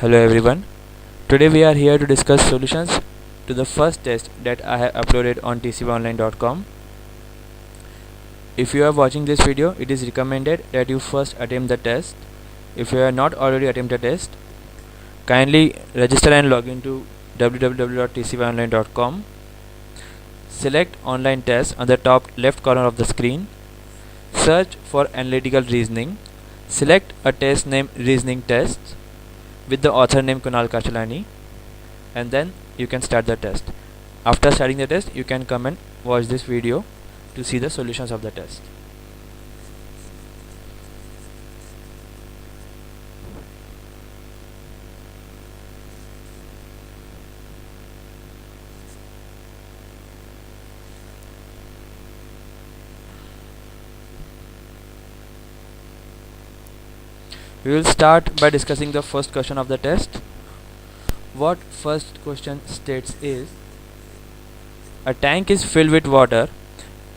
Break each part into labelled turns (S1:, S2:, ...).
S1: Hello everyone. Today we are here to discuss solutions to the first test that I have uploaded on tcbonline.com. If you are watching this video, it is recommended that you first attempt the test. If you have not already attempted the test, kindly register and log into www.tcbonline.com. Select online test on the top left corner of the screen. Search for analytical reasoning. Select a test named reasoning test with the author name Kunal Kachalani, and then you can start the test. After starting the test, you can come and watch this video to see the solutions of the test. We will start by discussing the first question of the test. What first question states is, a tank is filled with water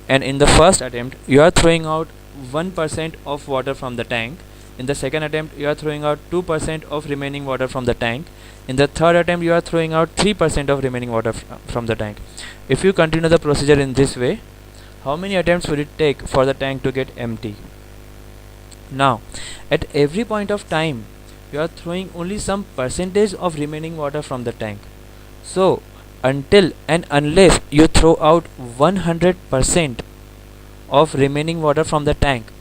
S1: and in the first attempt you are throwing out 1% of water from the tank. In the second attempt you are throwing out 2% of remaining water from the tank. In the third attempt you are throwing out 3% of remaining water from the tank. If you continue the procedure in this way, how many attempts would it take for the tank to get empty? Now, at every point of time, you are throwing only some percentage of remaining water from the tank. So, until and unless you throw out 100% of remaining water from the tank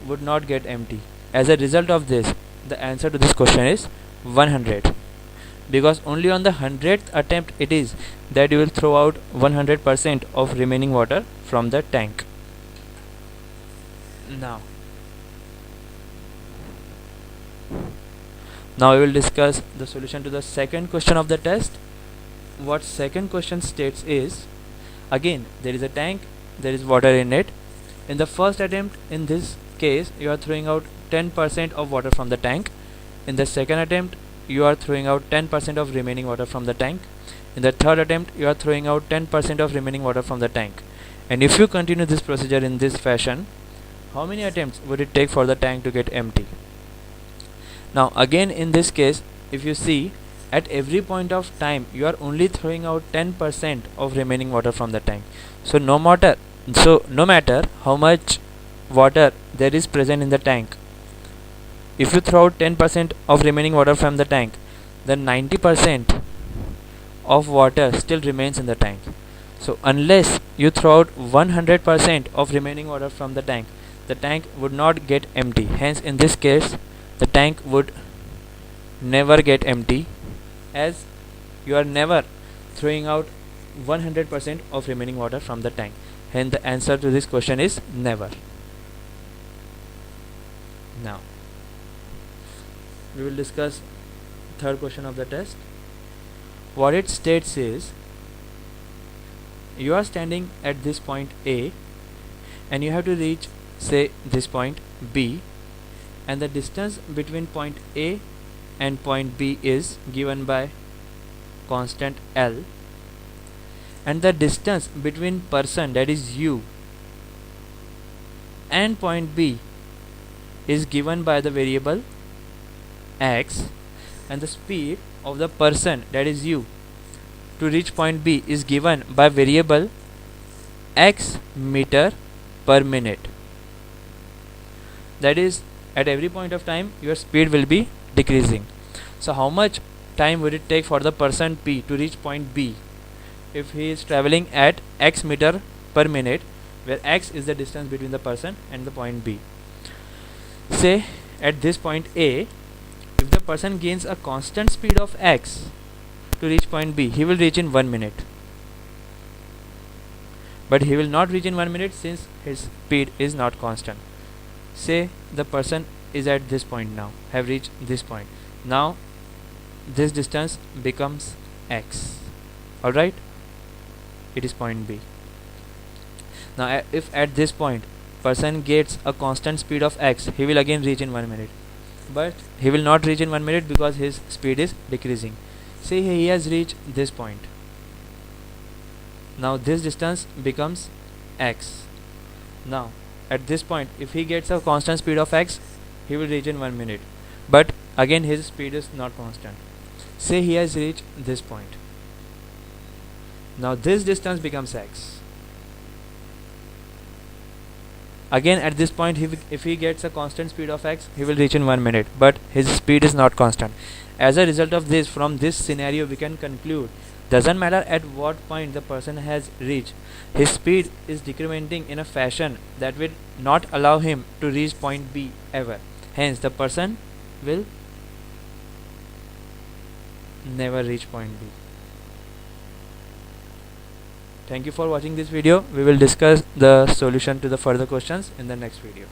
S1: would not get empty. As a result of this, the answer to this question is 100. Because only on the 100th attempt it is that you will throw out 100% of remaining water from the tank. Now we will discuss the solution to the second question of the test. What second question states is, again there is a tank, there is water in it. In the first attempt, in this case, you are throwing out 10% of water from the tank. In the second attempt, you are throwing out 10% of remaining water from the tank. In the third attempt, you are throwing out 10% of remaining water from the tank. And if you continue this procedure in this fashion, how many attempts would it take for the tank to get empty? Now again in this case, if you see, at every point of time you are only throwing out 10% of remaining water from the tank. So no matter how much water there is present in the tank, if you throw out 10% of remaining water from the tank, then 90% of water still remains in the tank. So unless you throw out 100% of remaining water from the tank would not get empty. Hence in this case, the tank would never get empty, as you are never throwing out 100% of remaining water from the tank. Hence the answer to this question is never. Now we will discuss third question of the test. What it states is, you are standing at this point A and you have to reach, say, this point B, and the distance between point A and point B is given by constant L, and the distance between person, that is you, and point B is given by the variable x, and the speed of the person, that is you, to reach point B is given by variable x meter per minute. That is, at every point of time your speed will be decreasing. So how much time would it take for the person P to reach point B if he is traveling at x meter per minute, where x is the distance between the person and the point B? Say at this point A, if the person gains a constant speed of x to reach point B, he will reach in 1 minute. But he will not reach in 1 minute since his speed is not constant. Say the person is at this point now, have reached this point. Now this distance becomes x. Alright, it is point B. Now if at this point person gets a constant speed of x, he will again reach in 1 minute. But he will not reach in 1 minute because his speed is decreasing. Say he has reached this point. Now this distance becomes x. Now at this point, if he gets a constant speed of x, he will reach in 1 minute. But Again his speed is not constant. Say he has reached this point. Now this distance becomes x. Again at this point, if he gets a constant speed of x, he will reach in 1 minute, but his speed is not constant. As a result of this, from this scenario we can conclude, doesn't matter at what point the person has reached, his speed is decrementing in a fashion that will not allow him to reach point B ever. Hence the person will never reach point B. Thank you for watching this video. We will discuss the solution to the further questions in the next video.